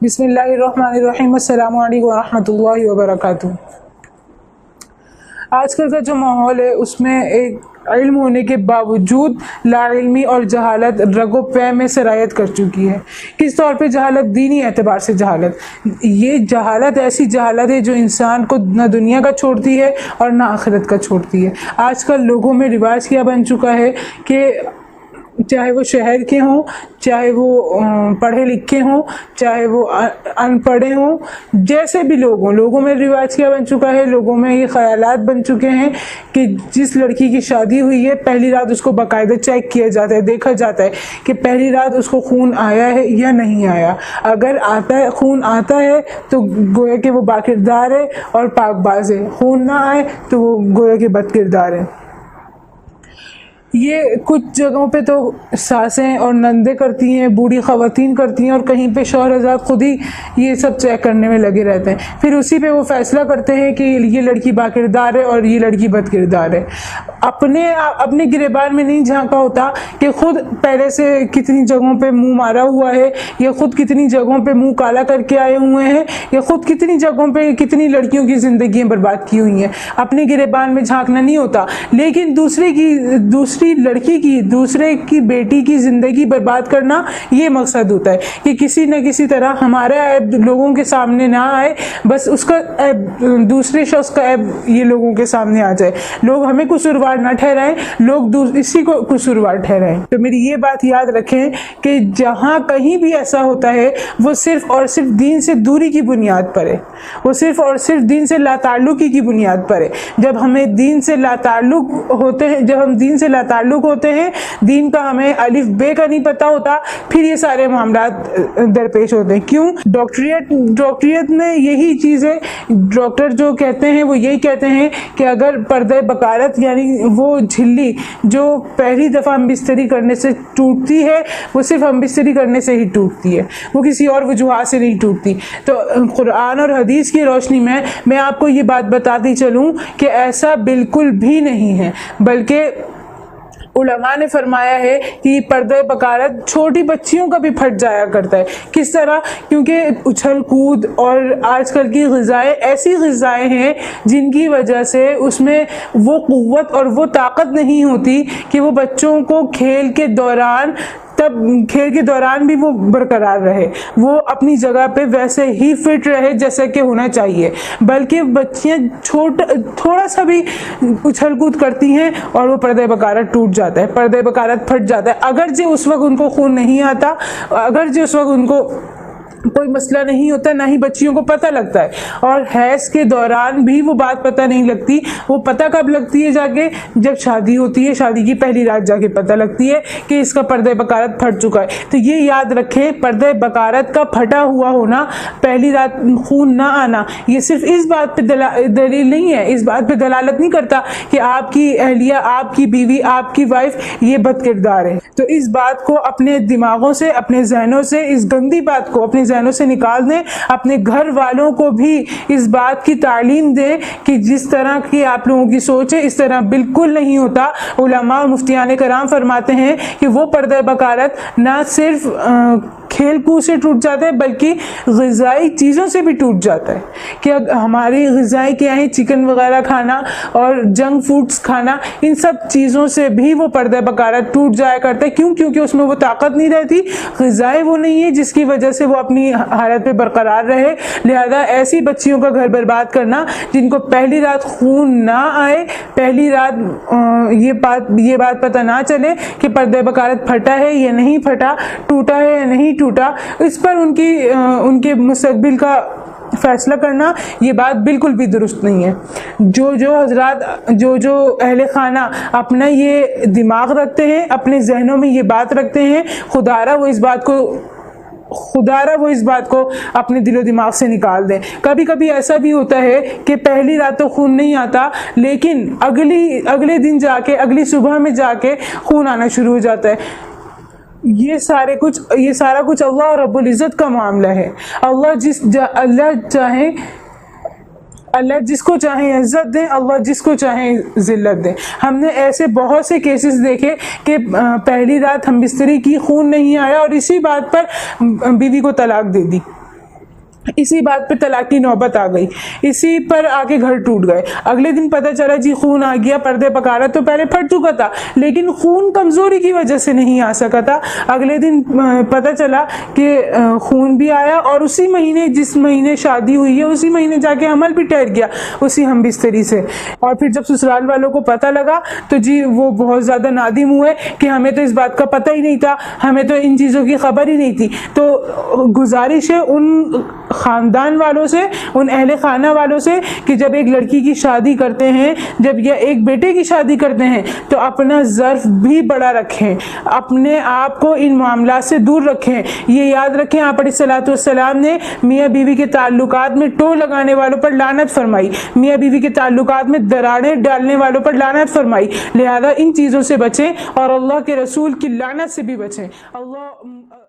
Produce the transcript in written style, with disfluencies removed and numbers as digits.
بسم اللہ الرحمن الرحیم، السلام علیکم ورحمۃ اللہ وبرکاتہ۔ آج کل کا جو ماحول ہے اس میں ایک علم ہونے کے باوجود لا علمی اور جہالت رگ و پے میں سرایت کر چکی ہے۔ کس طور پہ جہالت؟ دینی اعتبار سے جہالت۔ یہ جہالت ایسی جہالت ہے جو انسان کو نہ دنیا کا چھوڑتی ہے اور نہ آخرت کا چھوڑتی ہے۔ آج کل لوگوں میں رواج کیا بن چکا ہے کہ چاہے وہ شہر کے ہوں، چاہے وہ پڑھے لکھے ہوں، چاہے وہ ان پڑھے ہوں، جیسے بھی لوگ ہوں، لوگوں میں رواج کیا بن چکا ہے، لوگوں میں یہ خیالات بن چکے ہیں کہ جس لڑکی کی شادی ہوئی ہے پہلی رات اس کو باقاعدہ چیک کیا جاتا ہے، دیکھا جاتا ہے کہ پہلی رات اس کو خون آیا ہے یا نہیں آیا۔ اگر آتا ہے، خون آتا ہے تو گویا کہ وہ باکردار ہے اور پاک باز ہے، خون نہ آئے تو وہ گویا کہ بد کردار ہے۔ یہ کچھ جگہوں پہ تو ساسیں اور نندیں کرتی ہیں، بوڑھی خواتین کرتی ہیں، اور کہیں پہ شوہر حضرات خود ہی یہ سب چیک کرنے میں لگے رہتے ہیں، پھر اسی پہ وہ فیصلہ کرتے ہیں کہ یہ لڑکی باکردار ہے اور یہ لڑکی بد کردار ہے۔ اپنے گریبان میں نہیں جھانکا ہوتا کہ خود پہلے سے کتنی جگہوں پہ منہ مارا ہوا ہے، یا خود کتنی جگہوں پہ منہ کالا کر کے آئے ہوئے ہیں، یا خود کتنی جگہوں پہ کتنی لڑکیوں کی زندگیاں برباد کی ہوئی ہیں۔ اپنے گریبان میں جھانکنا نہیں ہوتا، لیکن دوسری لڑکی کی، دوسرے کی بیٹی کی زندگی برباد کرنا، یہ مقصد ہوتا ہے کہ کسی نہ کسی طرح ہمارا عیب لوگوں کے سامنے نہ آئے، بس اس کا عیب، دوسرے شخص کا عیب یہ لوگوں کے سامنے آ جائے، لوگ ہمیں قصوروار نہ ٹھہرائیں، لوگ اسی کو قصوروار ٹھہرائیں۔ تو میری یہ بات یاد رکھیں کہ جہاں کہیں بھی ایسا ہوتا ہے وہ صرف اور صرف دین سے دوری کی بنیاد پر ہے، وہ صرف اور صرف دین سے لا تعلقی کی بنیاد پر ہے۔ جب ہمیں دین سے لا تعلق ہوتے ہیں، جب ہم دین سے لا تعلق ہوتے ہیں، دین کا ہمیں الف بے کا نہیں پتا ہوتا، پھر یہ سارے معاملات درپیش ہوتے ہیں۔ کیوں؟ ڈاکٹریت میں یہی چیز ہے، ڈاکٹر جو کہتے ہیں وہ یہی کہتے ہیں کہ اگر پردہ بکارت یعنی وہ جھلی جو پہلی دفعہ ہم بستری کرنے سے ٹوٹتی ہے، وہ صرف ہم بستری کرنے سے ہی ٹوٹتی ہے، وہ کسی اور وجوہات سے نہیں ٹوٹتی۔ تو قرآن اور حدیث کی روشنی میں آپ کو یہ بات بتاتی چلوں کہ ایسا بالکل بھی نہیں ہے، بلکہ علماء نے فرمایا ہے کہ پردہ بکارت چھوٹی بچیوں کا بھی پھٹ جایا کرتا ہے۔ کس طرح؟ کیونکہ اچھل کود اور آج کل کی غذائیں ایسی غذائیں ہیں جن کی وجہ سے اس میں وہ قوت اور وہ طاقت نہیں ہوتی کہ وہ بچوں کو کھیل کے دوران بھی وہ برقرار رہے، وہ اپنی جگہ پہ ویسے ہی فٹ رہے جیسا کہ ہونا چاہیے، بلکہ بچیاں تھوڑا سا بھی اچھل کود کرتی ہیں اور وہ پردہ بکارت ٹوٹ جاتا ہے، پردہ بکارت پھٹ جاتا ہے۔ اگرچہ اس وقت ان کو خون نہیں آتا، اگرچہ اس وقت ان کو کوئی مسئلہ نہیں ہوتا، نہ ہی بچیوں کو پتہ لگتا ہے، اور حیض کے دوران بھی وہ بات پتہ نہیں لگتی۔ وہ پتہ کب لگتی ہے؟ جا کے جب شادی ہوتی ہے، شادی کی پہلی رات جا کے پتہ لگتی ہے کہ اس کا پردہ بکارت پھٹ چکا ہے۔ تو یہ یاد رکھیں، پردہ بکارت کا پھٹا ہوا ہونا، پہلی رات خون نہ آنا، یہ صرف اس بات پہ دلیل نہیں ہے، اس بات پہ دلالت نہیں کرتا کہ آپ کی اہلیہ، آپ کی بیوی، آپ کی وائف یہ بد کردار ہے۔ تو اس بات کو اپنے دماغوں سے، اپنے ذہنوں سے، اس گندی بات کو اپنے ذہنوں سے نکال دیں، اپنے گھر والوں کو بھی اس بات کی تعلیم دیں کہ جس طرح کی آپ لوگوں کی سوچ ہے اس طرح بالکل نہیں ہوتا۔ علماء اور مفتیان کرام فرماتے ہیں کہ وہ پردہ بکارت نہ صرف کھیل کود سے ٹوٹ جاتا ہے بلکہ غذائی چیزوں سے بھی ٹوٹ جاتا ہے، کہ ہماری غذائی کیا ہے، چکن وغیرہ کھانا اور جنک فوڈز کھانا، ان سب چیزوں سے بھی وہ پردہ بکارت ٹوٹ جایا کرتا ہے۔ کیوں؟ کیونکہ اس میں وہ طاقت نہیں رہتی، غذائیں وہ نہیں ہے جس کی وجہ سے وہ اپنی حالت پہ برقرار رہے۔ لہذا ایسی بچیوں کا گھر برباد کرنا جن کو پہلی رات خون نہ آئے، پہلی رات یہ بات پتہ نہ چلے کہ پردہ بکارت پھٹا ہے یا نہیں پھٹا، ٹوٹا ہے یا نہیں ٹوٹا، اس پر ان کے مستقبل کا فیصلہ کرنا، یہ بات بالکل بھی درست نہیں ہے۔ جو حضرات، جو اہل خانہ اپنا یہ دماغ رکھتے ہیں، اپنے ذہنوں میں یہ بات رکھتے ہیں، خدارہ وہ اس بات کو اپنے دل و دماغ سے نکال دیں۔ کبھی کبھی ایسا بھی ہوتا ہے کہ پہلی رات تو خون نہیں آتا، لیکن اگلے دن جا کے، اگلی صبح میں جا کے خون آنا شروع ہو جاتا ہے۔ یہ سارا کچھ اللہ رب العزت کا معاملہ ہے۔ اللہ اللہ جس کو چاہیں عزت دیں، اللہ جس کو چاہیں ذلت دیں۔ ہم نے ایسے بہت سے کیسز دیکھے کہ پہلی رات ہم بستری کی، خون نہیں آیا اور اسی بات پر بیوی کو طلاق دے دی، اسی بات پہ طلاق کی نوبت آ گئی، اسی پر آ کے گھر ٹوٹ گئے۔ اگلے دن پتہ چلا جی خون آ گیا، پردے پکا رہا، تو پہلے پھٹ چکا تھا لیکن خون کمزوری کی وجہ سے نہیں آ سکا تھا۔ اگلے دن پتہ چلا کہ خون بھی آیا اور اسی مہینے، جس مہینے شادی ہوئی ہے اسی مہینے جا کے حمل بھی ٹھہر گیا اسی ہم بستری سے۔ اور پھر جب سسرال والوں کو پتہ لگا تو جی وہ بہت زیادہ نادم ہوئے کہ ہمیں تو اس بات کا پتہ ہی نہیں تھا، ہمیں تو ان چیزوں کی خبر ہی نہیں تھی۔ تو گزارش ہے ان خاندان والوں سے، ان اہل خانہ والوں سے کہ جب ایک لڑکی کی شادی کرتے ہیں، جب یا ایک بیٹے کی شادی کرتے ہیں تو اپنا ظرف بھی بڑا رکھیں، اپنے آپ کو ان معاملات سے دور رکھیں۔ یہ یاد رکھیں آپ علیہ الصلوۃ والسلام نے میاں بیوی کے تعلقات میں ٹو لگانے والوں پر لعنت فرمائی، میاں بیوی کے تعلقات میں دراڑیں ڈالنے والوں پر لعنت فرمائی، لہذا ان چیزوں سے بچیں اور اللہ کے رسول کی لعنت سے بھی بچیں۔ اللہ